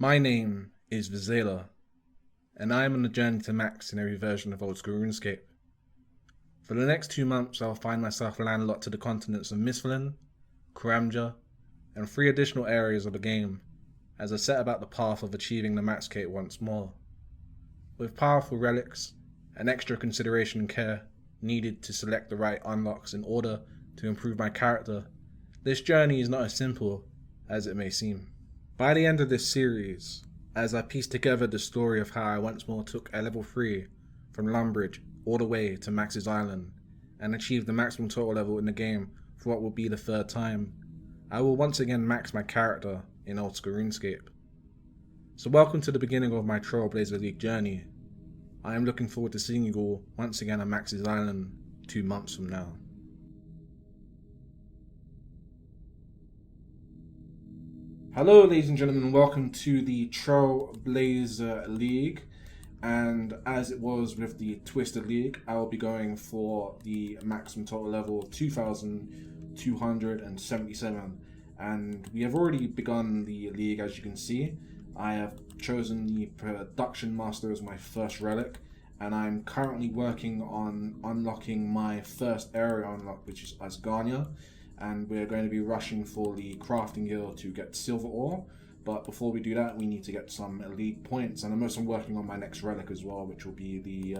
My name is Vizela, and I am on a journey to max in every version of Oldschool Runescape. For the next 2 months, I'll find myself landlocked to the continents of Misthalin, Karamja, and 3 additional areas of the game, as I set about the path of achieving the max cape once more. With powerful relics and extra consideration and care needed to select the right unlocks in order to improve my character, this journey is not as simple as it may seem. By the end of this series, as I piece together the story of how I once more took a level 3 from Lumbridge all the way to Max's Island and achieved the maximum total level in the game for what will be the 3rd time, I will once again max my character in Oldschool Runescape. So welcome to the beginning of my Trailblazer League journey. I am looking forward to seeing you all once again on Max's Island 2 months from now. Hello ladies and gentlemen, and welcome to the Trailblazer League, and as it was with the Twisted League, I will be going for the maximum total level 2277, and we have already begun the league. As you can see, I have chosen the Production Master as my first relic, and I'm currently working on unlocking my first area unlock, which is Asgarnia. And we're going to be rushing for the crafting guild to get silver ore. But before we do that, we need to get some elite points. And I'm also working on my next relic as well, which will be the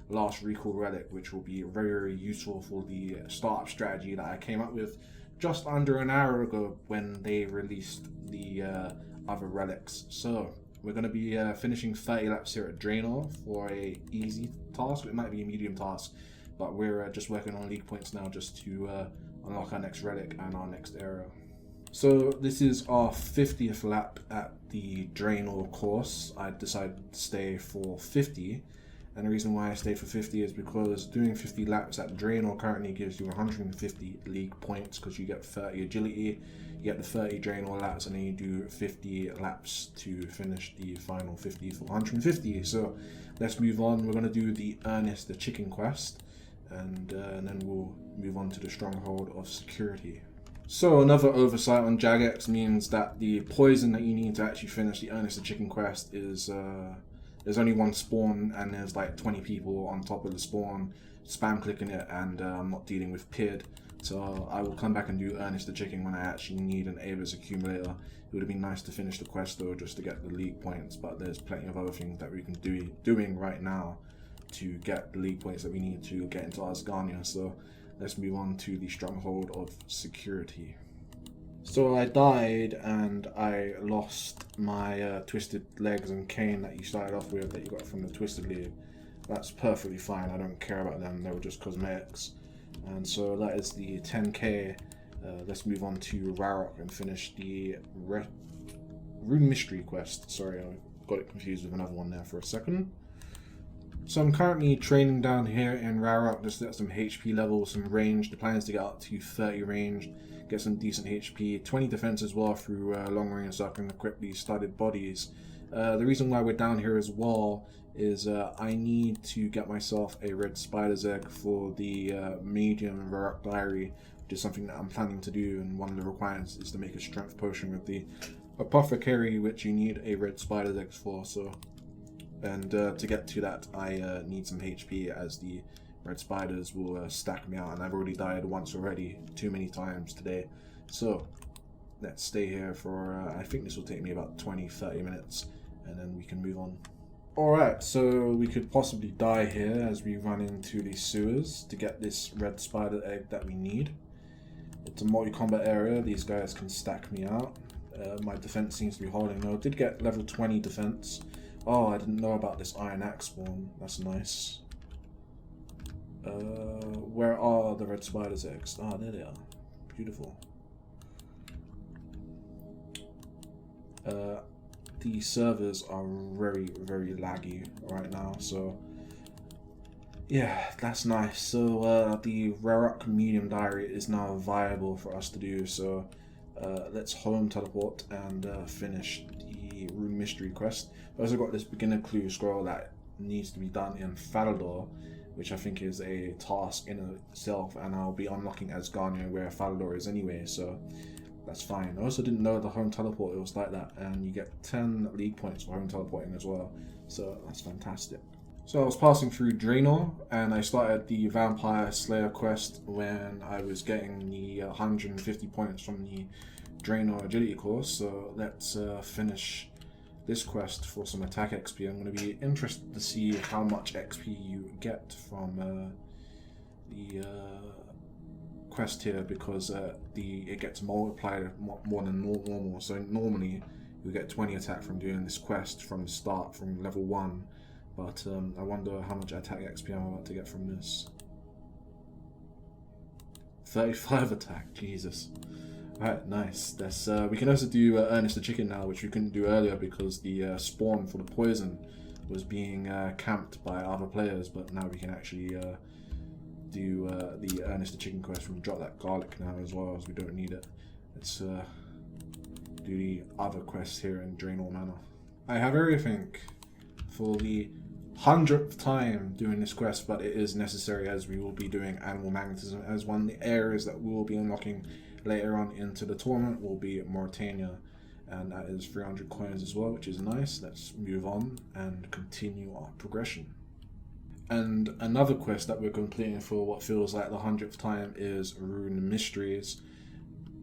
last recall relic, which will be very, very useful for the startup strategy that I came up with just under an hour ago when they released the other relics. So we're going to be finishing 30 laps here at Draenor for a easy task. It might be a medium task, but we're just working on league points now just to unlock our next relic and our next area. So this is our 50th lap at the Draenor course. I decided to stay for 50, and the reason why I stayed for 50 is because doing 50 laps at Draenor currently gives you 150 league points, because you get 30 agility, you get the 30 Draenor laps, and then you do 50 laps to finish the final 50 for 150. So let's move on. We're going to do the Ernest the Chicken quest, and then we'll move on to the Stronghold of Security. So another oversight on Jagex means that the poison that you need to actually finish the Ernest the Chicken quest is there's only one spawn, and there's like 20 people on top of the spawn spam clicking it, and I'm not dealing with PID. So I will come back and do Ernest the Chicken when I actually need an Avis accumulator. It would have been nice to finish the quest though, just to get the league points, but there's plenty of other things that we can doing right now to get the league points that we need to get into Asgarnia. So let's move on to the Stronghold of Security. So I died and I lost my twisted legs and cane that you started off with, that you got from the Twisted League. That's perfectly fine, I don't care about them, they were just cosmetics. And so that is the 10k. Let's move on to Rarok and finish the Rune Mystery quest. Sorry, I got it confused with another one there for a second. So I'm currently training down here in Rarok just to get some HP levels, some range. The plan is to get up to 30 range, get some decent HP, 20 defense as well through long range, so I can equip these studded bodies. The reason why we're down here as well is I need to get myself a red spider's egg for the medium Rarok diary, which is something that I'm planning to do, and one of the requirements is to make a strength potion with the apothecary, which you need a red spider's egg for. So, and to get to that, I need some HP, as the red spiders will stack me out, and I've already died once already, too many times today. So let's stay here for I think this will take me about 20-30 minutes, and then we can move on. Alright, so we could possibly die here as we run into the sewers to get this red spider egg that we need. It's a multi-combat area, these guys can stack me out. My defense seems to be holding though. Did get level 20 defense. Oh, I didn't know about this iron axe spawn. That's nice. Where are the red spider's eggs? Ah, there they are. Beautiful. The servers are very, very laggy right now, so yeah, that's nice. So the Rarok medium diary is now viable for us to do, so let's home teleport and finish the Rune Mystery quest. I've also got this beginner clue scroll that needs to be done in Falador, which I think is a task in itself, and I'll be unlocking Asgarnia where Falador is anyway, so that's fine. I also didn't know the home teleport, it was like that, and you get 10 league points for home teleporting as well, so that's fantastic. So I was passing through Draenor, and I started the Vampire Slayer quest when I was getting the 150 points from the Draenor Agility course, so let's finish this quest for some attack XP. I'm going to be interested to see how much XP you get from the quest here, because it gets multiplied more than normal. So normally you get 20 attack from doing this quest from the start, from level 1. But I wonder how much attack XP I'm about to get from this. 35 attack, Jesus. Alright, nice. We can also do Ernest the Chicken now, which we couldn't do earlier because the spawn for the poison was being camped by other players, but now we can actually do the Ernest the Chicken quest. We can drop that garlic now as well, as we don't need it. Let's do the other quests here in Draenor Manor. I have everything for the 100th time doing this quest, but it is necessary as we will be doing Animal Magnetism, as one of the areas that we will be unlocking later on into the tournament will be Mauritania, and that is 300 coins as well, which is nice. Let's move on and continue our progression. And another quest that we're completing for what feels like the 100th time is Rune Mysteries.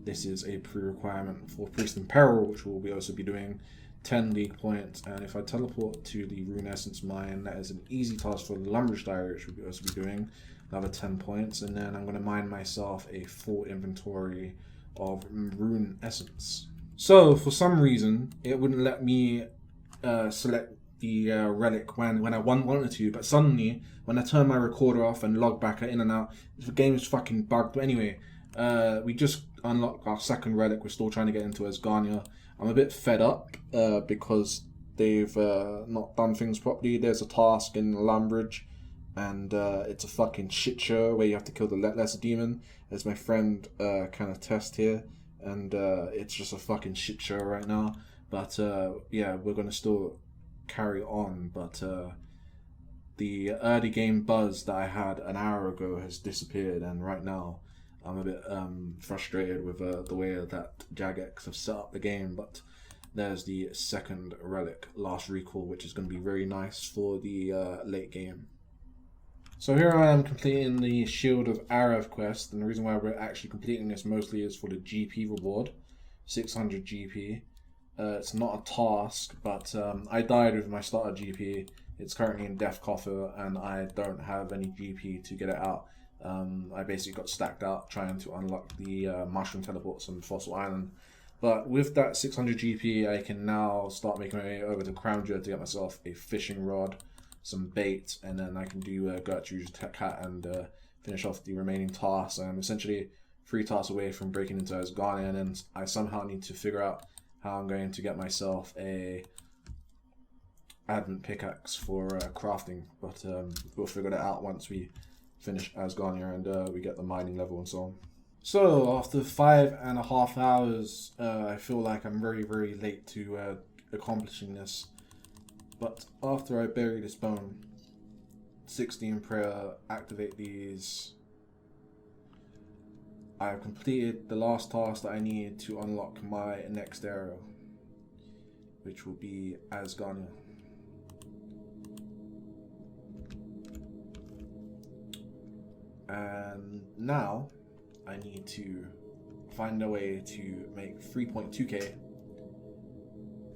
This is a pre-requirement for Priest in Peril, which we'll also be doing. 10 league points, and if I teleport to the Rune Essence Mine, that is an easy task for the Lumbridge Diary, which we'll also be doing. Another 10 points, and then I'm going to mine myself a full inventory of Rune Essence. So for some reason it wouldn't let me select the relic when I wanted to, but suddenly when I turn my recorder off and log back in and out, the game is fucking bugged. But anyway, we just unlocked our second relic. We're still trying to get into Asgarnia. I'm a bit fed up because they've not done things properly. There's a task in Lumbridge, and it's a fucking shit show where you have to kill the Lesser Demon, as my friend kind of test here, and it's just a fucking shit show right now. But yeah, we're gonna still carry on. But the early game buzz that I had an hour ago has disappeared, and right now I'm a bit frustrated with the way that Jagex have set up the game. But there's the second relic, Last Recall, which is going to be very nice for the late game. So here I am completing the Shield of Arav quest, and the reason why we're actually completing this mostly is for the GP reward, 600 GP. It's not a task, but I died with my starter GP. It's currently in Death Coffer, and I don't have any GP to get it out. I basically got stacked out trying to unlock the mushroom teleports on Fossil Island. But with that 600 GP, I can now start making my way over to Crownja to get myself a fishing rod, some bait, and then I can do Gertrude's Cat and finish off the remaining tasks. I'm essentially 3 tasks away from breaking into Asgarnia, and then I somehow need to figure out how I'm going to get myself a Advent pickaxe for crafting. But we'll figure that out once we finish Asgarnia and we get the mining level and so on. So after 5.5 hours, I feel like I'm very, very late to accomplishing this. But after I bury this bone, 16 prayer, activate these, I have completed the last task that I need to unlock my next area, which will be Asgarnia. And now I need to find a way to make 3.2k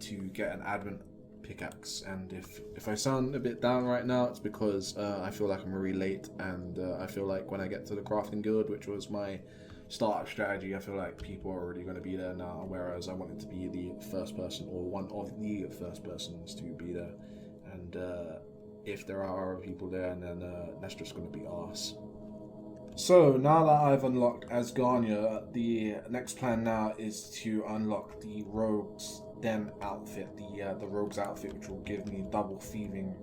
to get an Advent pickaxe. And if I sound a bit down right now, it's because I feel like I'm really late, and I feel like when I get to the crafting guild, which was my startup strategy, I feel like people are already going to be there now, whereas I wanted to be the first person, or one of the first persons to be there. And if there are other people there, then that's just going to be arse. So now that I've unlocked Asgarnia, the next plan now is to unlock the Rogue's Den outfit, the Rogue's outfit, which will give me double thieving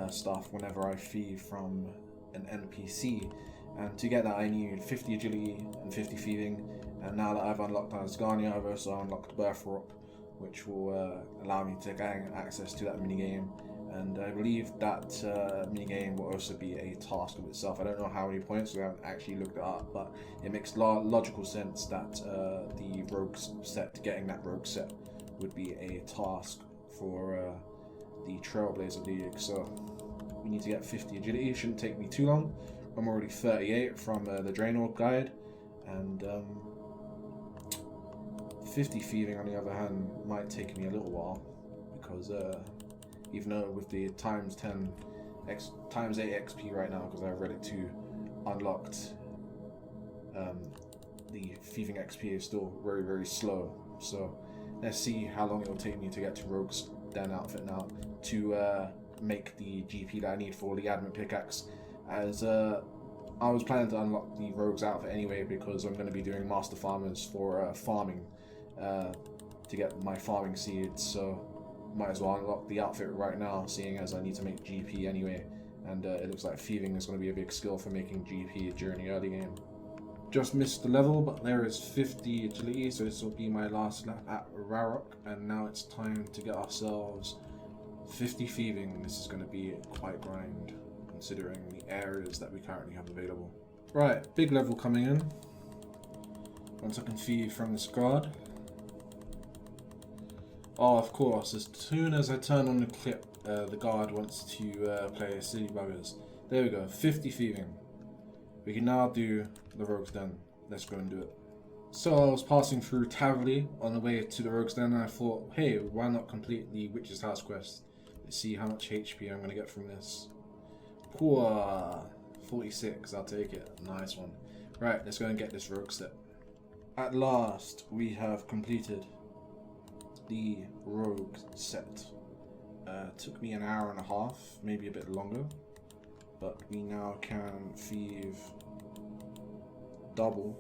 stuff whenever I thieve from an NPC. And to get that, I need 50 agility and 50 thieving. And now that I've unlocked Asgarnia, I've also unlocked Birthrop, which will allow me to gain access to that minigame. And I believe that minigame will also be a task of itself. I don't know how many points, so I haven't actually looked it up, but it makes logical sense that the rogues set, getting that rogue set, would be a task for the Trailblazer League. So we need to get 50 agility. It shouldn't take me too long. I'm already 38 from the Draenor guide, and 50 thieving on the other hand might take me a little while, because even though with the times 10 times 8 XP right now, because I have Relic 2 unlocked, the thieving XP is still very, very slow. So let's see how long it will take me to get to Rogue's Den outfit now to make the GP that I need for the Adamant Pickaxe, as I was planning to unlock the Rogue's outfit anyway, because I'm going to be doing Master Farmers for farming to get my farming seeds, so might as well unlock the outfit right now, seeing as I need to make GP anyway, and it looks like thieving is going to be a big skill for making GP during the early game. Just missed the level, but there is 50 agility, so this will be my last lap at Rarok, and now it's time to get ourselves 50 thieving. This is going to be quite grind, considering the areas that we currently have available. Right, big level coming in. Once I can thieve from this guard. Oh, of course, as soon as I turn on the clip, the guard wants to play Silly Buggers. There we go, 50 thieving. We can now do the Rogue's Den. Let's go and do it. So I was passing through Tavley on the way to the Rogue's Den, and I thought, hey, why not complete the Witch's House quest? Let's see how much HP I'm going to get from this. Cool. 46, I'll take it. Nice one. Right, let's go and get this Rogue set. At last, we have completed the Rogue set. Took me an hour and a half, maybe a bit longer, but we now can thieve double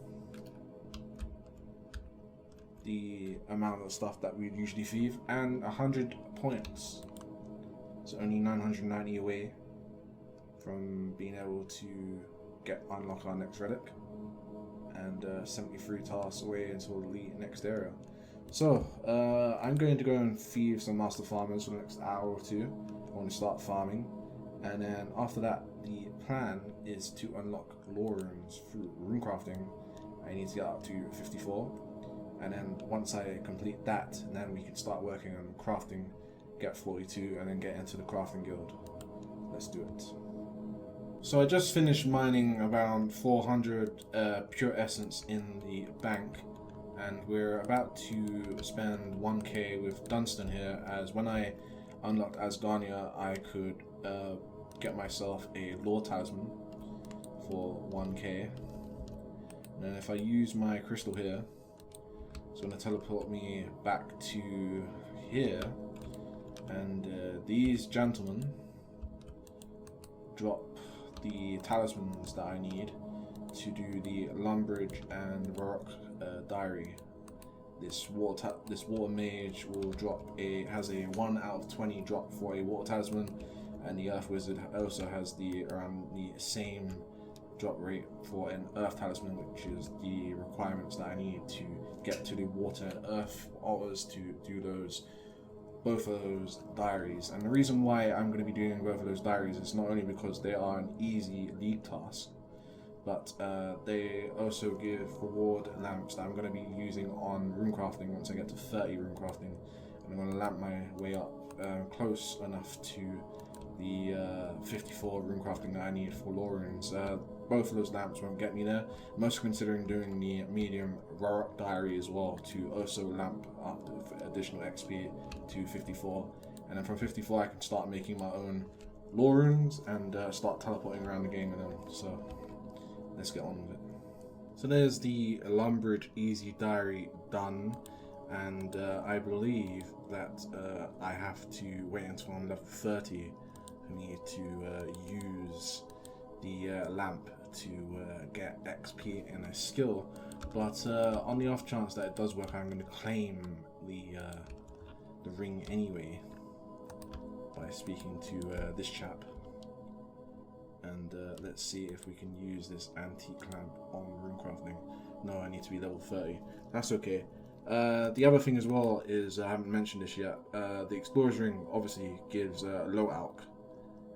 the amount of stuff that we'd usually thieve, and 100 points. So only 990 away from being able to unlock our next relic, and 73 tasks away until the next area. So I'm going to go and thieve some Master Farmers for the next hour or two. I want to start farming, and then after that the plan is to unlock lore runes through rune crafting. I need to get up to 54, and then once I complete that, then we can start working on crafting, get 42, and then get into the crafting guild. Let's do it. So I just finished mining around 400 pure essence in the bank, and we're about to spend 1k with Dunstan here, as when I unlocked Asgarnia I could get myself a lore talisman for 1k, and then if I use my crystal here, it's going to teleport me back to here, and these gentlemen drop the talismans that I need to do the Lumbridge and Varrock diary. This water mage will has a 1 out of 20 drop for a water talisman, and the earth wizard also has around the same drop rate for an earth talisman, which is the requirements that I need to get to the water and earth altars to do both of those diaries. And the reason why I'm going to be doing both of those diaries is not only because they are an easy league task, but they also give reward lamps that I'm going to be using on runecrafting once I get to 30 runecrafting. And I'm going to lamp my way up close enough to the 54 runecrafting that I need for lore runes. Both of those lamps won't get me there. I'm also considering doing the medium Rarok diary as well to also lamp up the additional XP to 54. And then from 54 I can start making my own lore runes and start teleporting around the game with them. So let's get on with it. So there's the Lumbridge Easy Diary done, and I believe that I have to wait until I'm level 30 for me to use the lamp to get XP in a skill, but on the off chance that it does work, I'm going to claim the ring anyway by speaking to this chap. And let's see if we can use this antique lamp on runecrafting. No, I need to be level 30. That's okay. The other thing as well is, I haven't mentioned this yet, the Explorer's Ring obviously gives low alch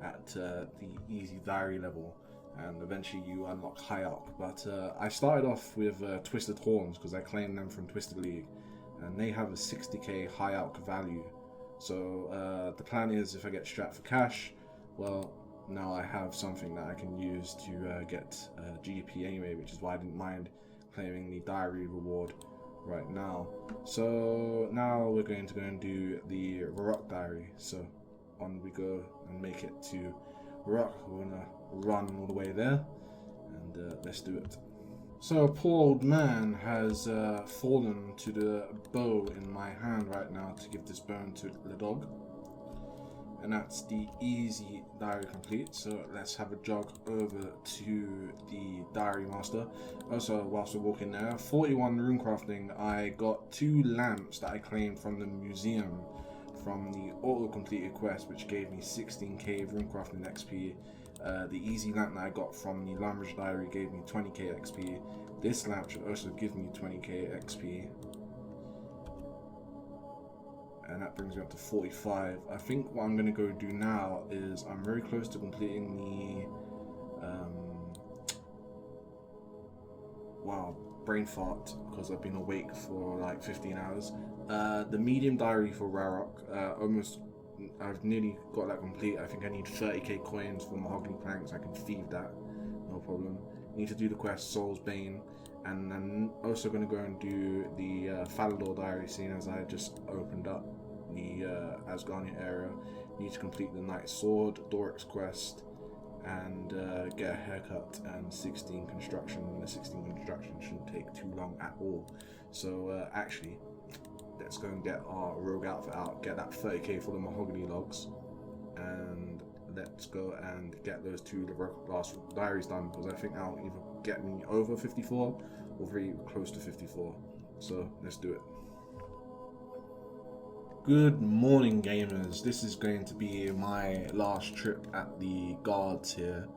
at the easy diary level, and eventually you unlock high alch. But I started off with Twisted Horns because I claimed them from Twisted League, and they have a 60k high alch value. So the plan is, if I get strapped for cash, well, now I have something that I can use to get GP anyway, which is why I didn't mind claiming the diary reward right now. So now we're going to go and do the Rock Diary. So on we go and make it to Rock. We're gonna run all the way there, and let's do it. So a poor old man has fallen to the bow in my hand right now to give this bone to the dog. And that's the easy diary complete. So let's have a jog over to the diary master. Also, whilst we're walking there, 41 runecrafting, I got 2 lamps that I claimed from the museum from the auto-completed quest, which gave me 16k runecrafting XP. The easy lamp that I got from the Lumberage Diary gave me 20k XP. This lamp should also give me 20k XP. And that brings me up to 45. I think what I'm going to go do now is, I'm very close to completing the wow, brain fart, because I've been awake for like 15 hours. The medium diary for Rarok, almost, I've nearly got that complete. I think I need 30k coins for mahogany planks. I can thieve that, no problem. Need to do the quest Soul's Bane, and I'm also going to go and do the Falador diary, seeing as I just opened up the Asgardian area. Need to complete the Knight Sword, Doric's quest, and get a haircut and 16 construction. And the 16 construction shouldn't take too long at all. So actually, let's go and get our rogue outfit out, get that 30k for the mahogany logs, and let's go and get those 2 last diaries done, because I think that'll either get me over 54 or very close to 54. So let's do it. Good morning, gamers. This is going to be my last trip at the guards here,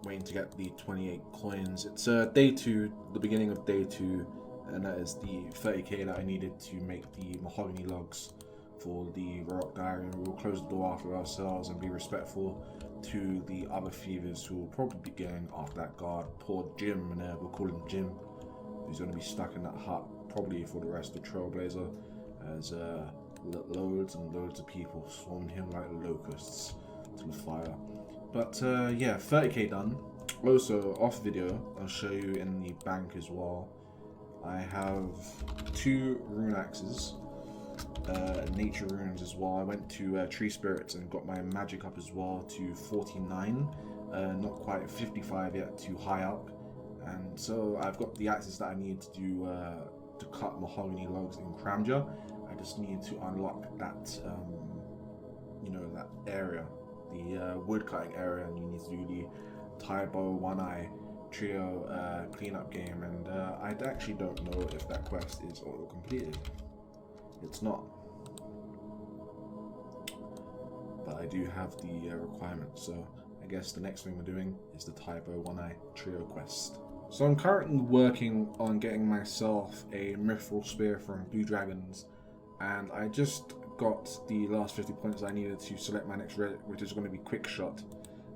waiting to get the 28 coins. It's day 2, the beginning of day 2, and that is the 30k that I needed to make the mahogany logs for the Rock Diary. And we'll close the door after ourselves and be respectful to the other thievers who will probably be going after that guard. Poor Jim, and we'll call him Jim. He's going to be stuck in that hut probably for the rest of Trailblazer, as loads and loads of people swarmed him like locusts to the fire. But yeah, 30k done. Also, off video, I'll show you in the bank as well. I have 2 rune axes, nature runes as well. I went to Tree Spirits and got my magic up as well to 49, not quite 55 yet to high alch. And so I've got the axes that I need to do to cut mahogany logs in Cramja. I just need to unlock that, you know, that area, the wood cutting area, and you need to do the Taibo One Eye Trio cleanup game. And I actually don't know if that quest is auto completed. It's not, but I do have the requirements. So I guess the next thing we're doing is the Taibo One Eye Trio quest. So I'm currently working on getting myself a Mythos Bear from Blue Dragons, and I just got the last 50 points I needed to select my next relic, which is going to be Quick Shot,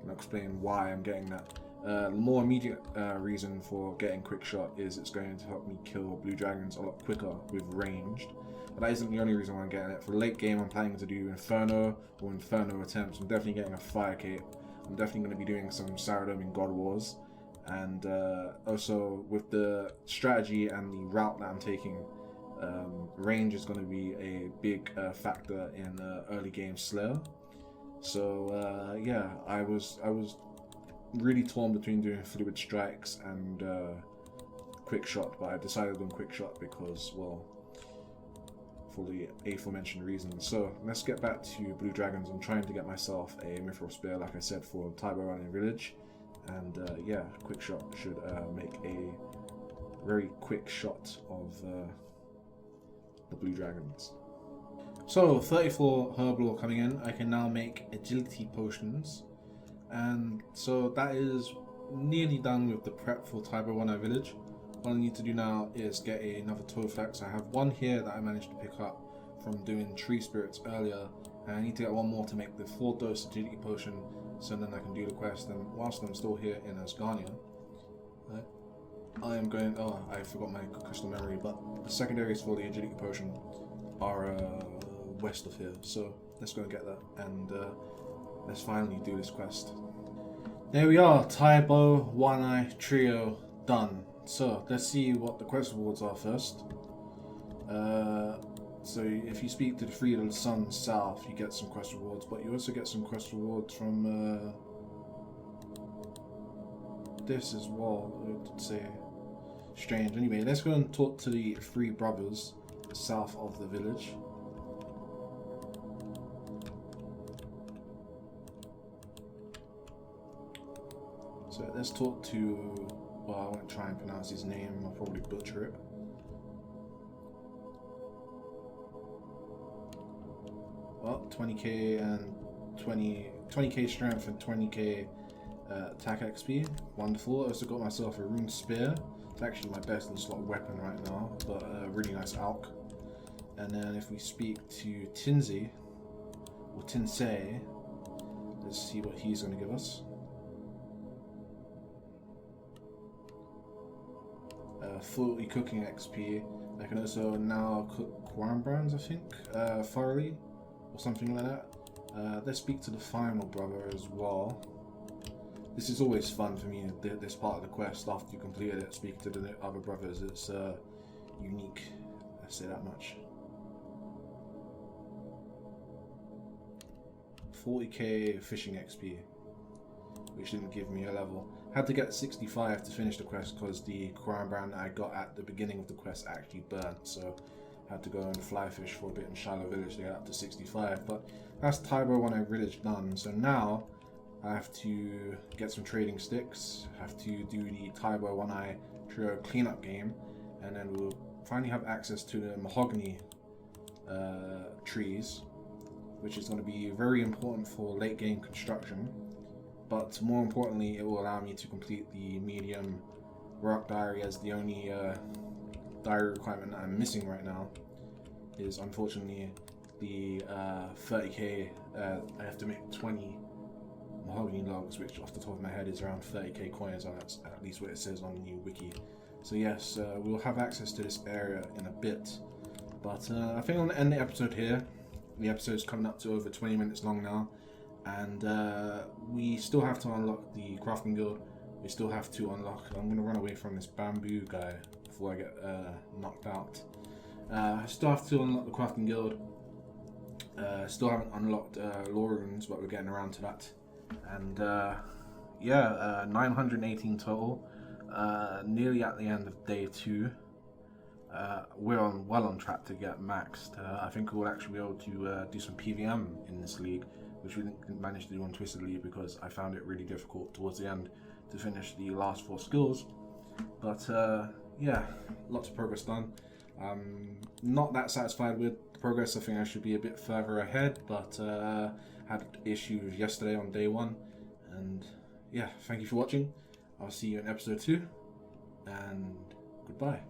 and I'll explain why I'm getting that. The more immediate reason for getting Quick Shot is it's going to help me kill Blue Dragons a lot quicker with ranged, but that isn't the only reason why I'm getting it. For the late game, I'm planning to do Inferno or Inferno attempts. I'm definitely getting a Fire Cape. I'm definitely going to be doing some Saradomin in God Wars, and also with the strategy and the route that I'm taking, range is going to be a big factor in early game Slayer. So yeah, I was really torn between doing Fluid Strikes and Quick Shot, but I decided on Quick Shot because, well, for the aforementioned reasons. So let's get back to Blue Dragons. I'm trying to get myself a Mythos Bear, like I said, for Taibo Running Village, and yeah, Quick Shot should make a very quick shot of the Blue Dragons. So 34 herb lore coming in. I can now make agility potions, and so that is nearly done with the prep for Taibo One Eye Village. what I need to do now is get another toe flex. I have one here that I managed to pick up from doing tree spirits earlier, and I need to get one more to make the 4-dose agility potion, so then I can do the quest. And whilst I'm still here in Asgarnia, I am going. Oh, I forgot my crystal memory, but the secondaries for the agility potion are west of here. So let's go and get that, and let's finally do this quest. There we are, Taibo, One Eye Trio done. So let's see what the quest rewards are first. So if you speak to the Three Little Suns South, you get some quest rewards, but you also get some quest rewards from this as well. I would say strange. Anyway, let's go and talk to the three brothers south of the village. So let's talk to, well, I won't try and pronounce his name, I'll probably butcher it. Well, 20k and 20k strength and 20k attack XP. Wonderful. I also got myself a rune spear. It's actually my best in slot weapon right now, but a really nice alk. And then if we speak to Tinsey, or Tinsei, let's see what he's going to give us. 40 cooking XP. I can also now cook corn brands, I think, thoroughly, or something like that. Let's speak to the final brother as well. This is always fun for me, this part of the quest. After you completed it, speak to the other brothers. It's unique, I say that much. 40k fishing XP, which didn't give me a level. Had to get 65 to finish the quest because the Quran brand that I got at the beginning of the quest actually burnt, so had to go and fly fish for a bit in Shallow Village to get up to 65. But that's Taibo One Eye Village done. So now I have to get some trading sticks, have to do the Taibo One Eye Trio cleanup game, and then we'll finally have access to the mahogany trees, which is going to be very important for late game construction. But more importantly, it will allow me to complete the medium rock diary, as the only diary requirement that I'm missing right now is unfortunately the 30k. I have to make 20 mahogany logs, which off the top of my head is around 30k coins, or that's at least what it says on the wiki. So yes, we'll have access to this area in a bit. But I think I'm going to end the episode here. The episode's coming up to over 20 minutes long now. And we still have to unlock the crafting guild. We still have to unlock, I'm going to run away from this bamboo guy before I get knocked out. I still have to unlock the crafting guild. Still haven't unlocked lore runes, but we're getting around to that. And yeah, 918 total. Nearly at the end of day 2. We're well on track to get maxed. I think we'll actually be able to do some PVM in this league, which we didn't manage to do on Twisted League because I found it really difficult towards the end to finish the last 4 skills. But yeah, lots of progress done. Not that satisfied with the progress. I think I should be a bit further ahead, but had issues yesterday on day 1. And yeah, thank you for watching. I'll see you in episode 2, and goodbye.